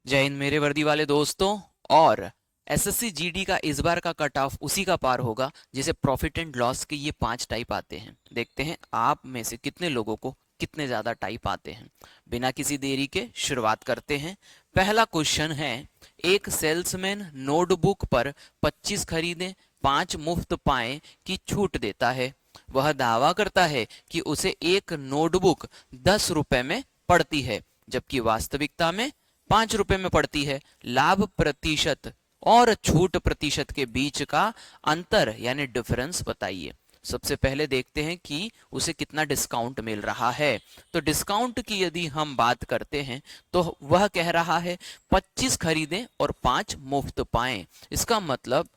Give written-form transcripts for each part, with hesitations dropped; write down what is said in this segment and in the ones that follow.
जय हिंद मेरे वर्दी वाले दोस्तों। और एसएससी जीडी का इस बार का कट ऑफ उसी का पार होगा जिसे प्रॉफिट एंड लॉस के ये 5 टाइप आते हैं। देखते हैं आप में से कितने लोगों को कितने ज्यादा टाइप आते हैं। बिना किसी देरी के शुरुआत करते हैं। पहला क्वेश्चन है, एक सेल्समैन नोटबुक पर 25 खरीदें 5 मुफ्त पाएं की छूट देता है। वह दावा करता है कि उसे एक नोटबुक 10 रुपए में पड़ती है, जबकि वास्तविकता में 5 रुपए में पड़ती है। लाभ प्रतिशत और छूट प्रतिशत के बीच का अंतर यानी डिफरेंस बताइए। सबसे पहले देखते हैं कि उसे कितना डिस्काउंट मिल रहा है। तो डिस्काउंट की यदि हम बात करते हैं तो वह कह रहा है 25 खरीदें और 5 मुफ्त पाएं। इसका मतलब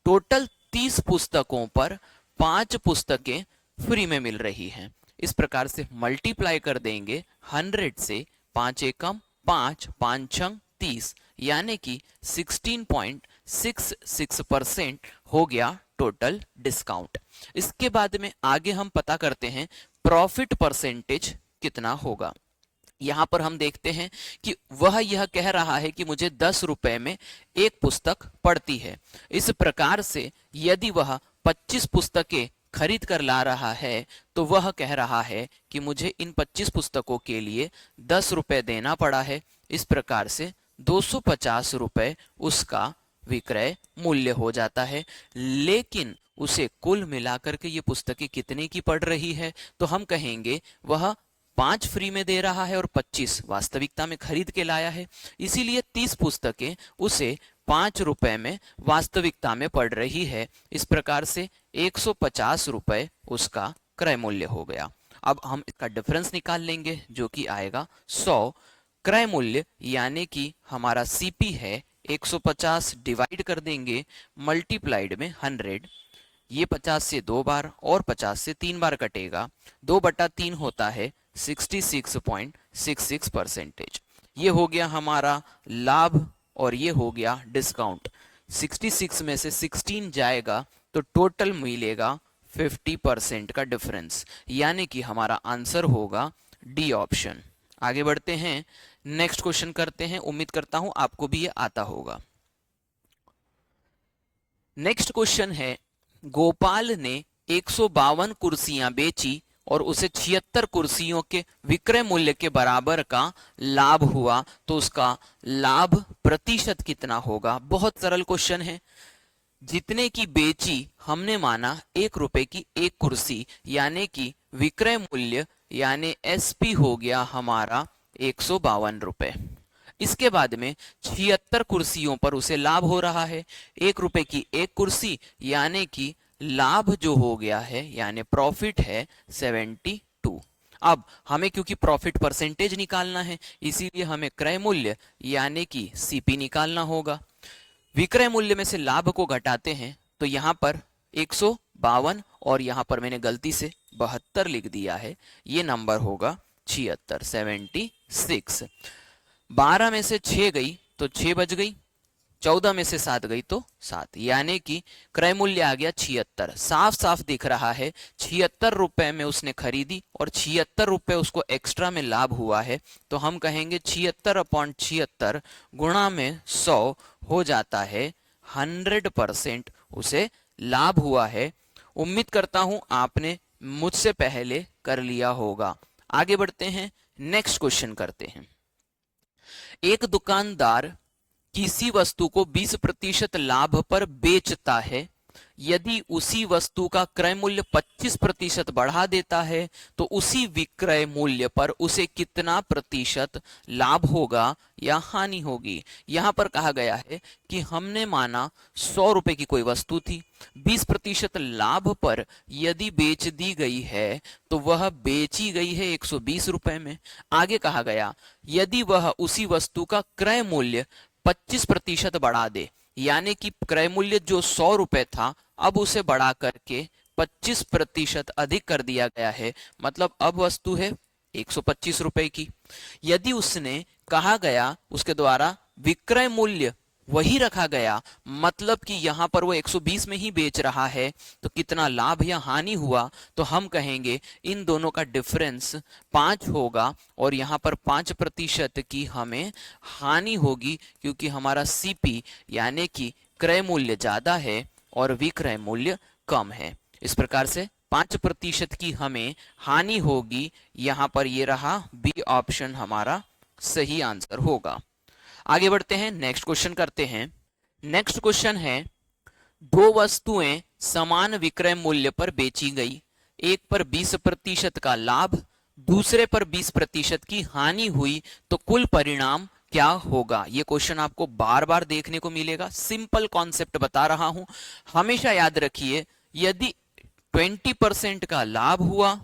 टोटल 30 पुस्तकों पर 5 पुस्तकें फ्री में मिल रही हैं। इस प्रकार से मल्टीप्लाई कर देंगे 100 से, 5 एकम 5, 5 छंग 30, यानी कि 16.66% हो गया टोटल डिस्काउंट। इसके बाद में आगे हम पता करते हैं प्रॉफिट परसेंटेज कितना होगा। यहां पर हम देखते हैं कि वह यह कह रहा है कि मुझे 10 रुपए में एक पुस्तक पड़ती है। इस प्रकार से यदि वह 25 पुस्तकें खरीद कर ला रहा है तो वह कह रहा है कि मुझे इन 25 पुस्तकों के लिए 10 रुपए देना पड़ा है। इस प्रकार से 250 रुपए उसका विक्रय मूल्य हो जाता है। लेकिन उसे कुल मिलाकर के ये पुस्तकें कितने की पड़ रही है, तो हम कहेंगे वह 5 फ्री में दे रहा है और 25 वास्तविकता में खरीद के लाया है। इसीलिए 30 पुस्तकें उसे 5 रुपए में वास्तविकता में पड़ रही है। इस प्रकार से 150 रुपए उसका क्रय मूल्य हो गया। अब हम इसका डिफरेंस निकाल लेंगे जो कि आएगा 100। क्रय मूल्य यानी कि हमारा सीपी है 150 डिवाइड कर देंगे मल्टीप्लाइड में 100। ये 50 से 2 बार और 50 से 3 बार कटेगा, 2/3 होता है 66.66%। ये हो गया हमारा लाभ और ये हो गया डिस्काउंट। 66 में से 16 जाएगा तो टोटल मिलेगा 50% का डिफरेंस, यानी कि हमारा आंसर होगा डी ऑप्शन। आगे बढ़ते हैं, नेक्स्ट क्वेश्चन करते हैं। उम्मीद करता हूं आपको भी ये आता होगा। नेक्स्ट क्वेश्चन है, गोपाल ने 152 कुर्सियां बेची और उसे 76 कुर्सियों के विक्रय मूल्य के बराबर का लाभ हुआ, तो उसका लाभ प्रतिशत कितना होगा। बहुत सरल क्वेश्चन है। जितने की बेची हमने माना 1 रुपए की एक कुर्सी, यानी कि विक्रय मूल्य यानी एसपी हो गया हमारा 152 रुपए। इसके बाद में 76 कुर्सियों पर उसे लाभ हो रहा है 1 रुपए की एक कुर्सी, यानी कि लाभ जो हो गया है यानी प्रॉफिट है 72। अब हमें क्योंकि प्रॉफिट परसेंटेज निकालना है इसीलिए हमें क्रय मूल्य यानी कि सीपी निकालना होगा। विक्रय मूल्य में से लाभ को घटाते हैं तो यहां पर 152 और यहां पर मैंने गलती से 72 लिख दिया है, ये नंबर होगा 76, 76। 12 में से 6 गई तो 6 बच गई, 14 में से 7 गई तो 7, यानी कि क्रय मूल्य आ गया 76। साफ साफ दिख रहा है 76 रुपए में उसने खरीदी और 76 रुपए उसको एक्स्ट्रा में लाभ हुआ है। तो हम कहेंगे 76/76 गुणा में 100 हो जाता है 100% उसे लाभ हुआ है। उम्मीद करता हूं आपने मुझसे पहले कर लिया होगा। आगे बढ़ते हैं, नेक्स्ट क्वेश्चन करते हैं। एक दुकानदार किसी वस्तु को 20% लाभ पर बेचता है। यदि उसी वस्तु का क्रय मूल्य 25% बढ़ा देता है तो उसी विक्रय मूल्य पर उसे कितना प्रतिशत लाभ होगा या हानि होगी। यहां पर कहा गया है कि हमने माना 100 रुपए की कोई वस्तु थी, 20% लाभ पर यदि बेच दी गई है तो वह बेची गई है 120 रुपए में। आगे कहा गया यदि वह उसी वस्तु का क्रय मूल्य 25% बढ़ा दे, यानी कि क्रय मूल्य जो 100 रुपए था अब उसे बढ़ा करके 25% अधिक कर दिया गया है, मतलब अब वस्तु है 125 रुपए की। यदि उसने कहा गया उसके द्वारा विक्रय मूल्य वही रखा गया, मतलब कि यहां पर वो 120 में ही बेच रहा है, तो कितना लाभ या हानि हुआ, तो हम कहेंगे इन दोनों का डिफरेंस 5 होगा और यहां पर 5% की हमें हानि होगी, क्योंकि हमारा सीपी यानी कि क्रय मूल्य ज्यादा है और विक्रय मूल्य कम है। इस प्रकार से 5% की हमें हानि होगी। यहां पर ये रहा बी ऑप्शन हमारा सही आंसर होगा। आगे बढ़ते हैं, नेक्स्ट क्वेश्चन करते हैं। नेक्स्ट क्वेश्चन है, दो वस्तुएं समान विक्रय मूल्य पर बेची गई, एक पर 20% का लाभ, दूसरे पर 20% की हानि हुई, तो कुल परिणाम क्या होगा? ये क्वेश्चन आपको बार बार देखने को मिलेगा। सिंपल कॉन्सेप्ट बता रहा हूं, हमेशा याद रखिए, यदि 20% का लाभ हुआ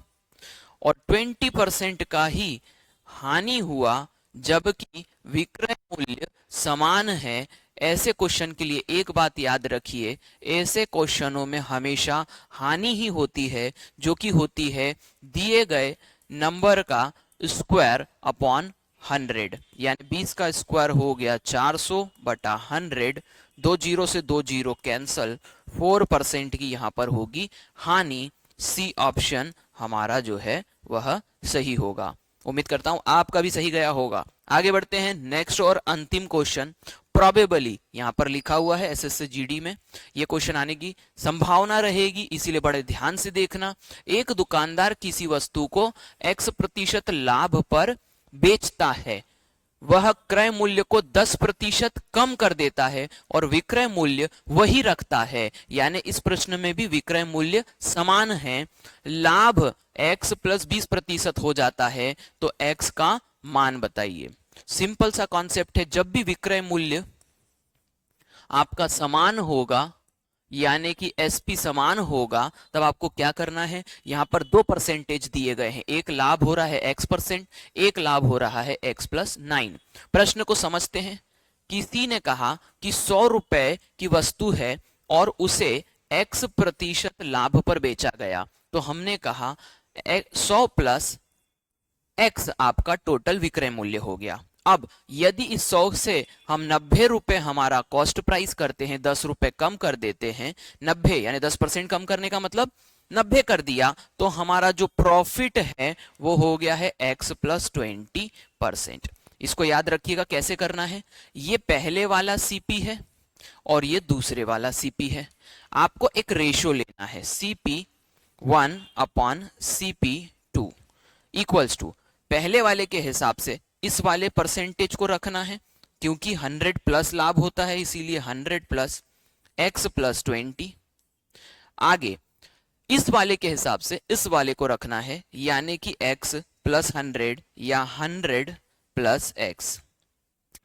और 20% का ही हानि हुआ, जबकि विक्रय मूल्य समान है, ऐसे क्वेश्चन के लिए एक बात याद रखिए, ऐसे क्वेश्चनों में हमेशा हानि ही होती है, जो कि होती है दिए गए नंबर का स्क्वायर अपॉन 100, यानी 20 का स्क्वायर हो गया 400 बटा 100, 2 जीरो से 2 जीरो कैंसल, 4% की यहां पर होगी हानि। सी ऑप्शन हमारा जो है वह सही होगा। उम्मीद करता हूं आपका भी सही गया होगा। आगे बढ़ते हैं, नेक्स्ट और अंतिम क्वेश्चन। प्रोबेबली यहां पर लिखा हुआ है एसएससी जीडी में, यह क्वेश्चन आने की संभावना रहेगी, इसीलिए बड़े ध्यान से देखना। एक दुकानदार किसी वस्तु को x% लाभ पर बेचता है, वह क्रय मूल्य को 10% कम कर देता है और विक्रय मूल्य वही रखता है, यानी इस प्रश्न में भी विक्रय मूल्य समान है, लाभ x प्लस 20% हो जाता है, तो x का मान बताइए। सिंपल सा कॉन्सेप्ट है, जब भी विक्रय मूल्य आपका समान होगा, यानी कि एसपी समान होगा, तब आपको क्या करना है, यहां पर 2% दिए गए हैं, एक लाभ हो रहा है x%, एक लाभ हो रहा है x+9। प्रश्न को समझते हैं। किसी ने कहा कि 100 रुपए की वस्तु है और उसे x% लाभ पर बेचा गया, तो हमने कहा 100 प्लस x आपका टोटल विक्रय मूल्य हो गया। अब यदि इस 100 से हम 90 रुपए हमारा कॉस्ट प्राइस करते हैं, 10 रुपए कम कर देते हैं, 90 यानी 10% कम करने का मतलब 90 कर दिया, तो हमारा जो प्रॉफिट है वो हो गया है x प्लस 20%। इसको याद रखिएगा कैसे करना है। ये पहले वाला सीपी है और ये दूसरे वाला सीपी है। आपको एक रेशो लेना है, CP1 upon CP2 equals to, पहले वाले के हिसाब से इस वाले परसेंटेज को रखना है, क्योंकि 100 प्लस लाभ होता है, इसीलिए 100 प्लस x प्लस 20। आगे इस वाले के हिसाब से इस वाले को रखना है, यानी कि x प्लस 100 या 100 प्लस x।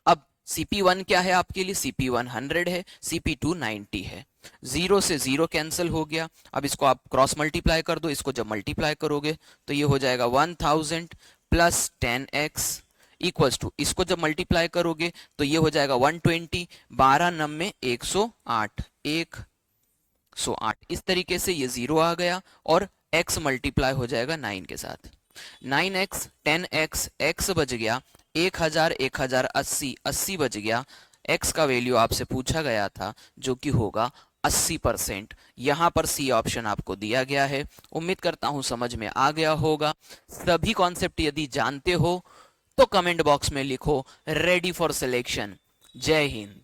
अब CP1 क्या है आपके लिए, CP1 100 है, CP2 90 है, 0 से 0 कैंसिल हो गया। अब इसको आप क्रॉस मल्टीप्लाई कर दो, इसको जब मल्टीप्लाई करोगे तो ये हो जाएगा 1000 प्लस 10x इक्वल्स टू, इसको जब मल्टीप्लाई करोगे तो ये हो जाएगा 120, 12 9 108, 108। इस तरीके से ये 0 आ गया और x मल्टीप्लाई हो जाएगा 9 के साथ, 9x 10x, x बच गया 1000, 1080, 80 बच गया। x का वैल्यू आपसे पूछा गया था जो कि होगा 80%। यहां पर सी ऑप्शन आपको दिया गया है। उम्मीद करता हूं समझ में आ गया होगा। सभी कॉन्सेप्ट यदि जानते हो तो कमेंट बॉक्स में लिखो रेडी फॉर सिलेक्शन। जय हिंद।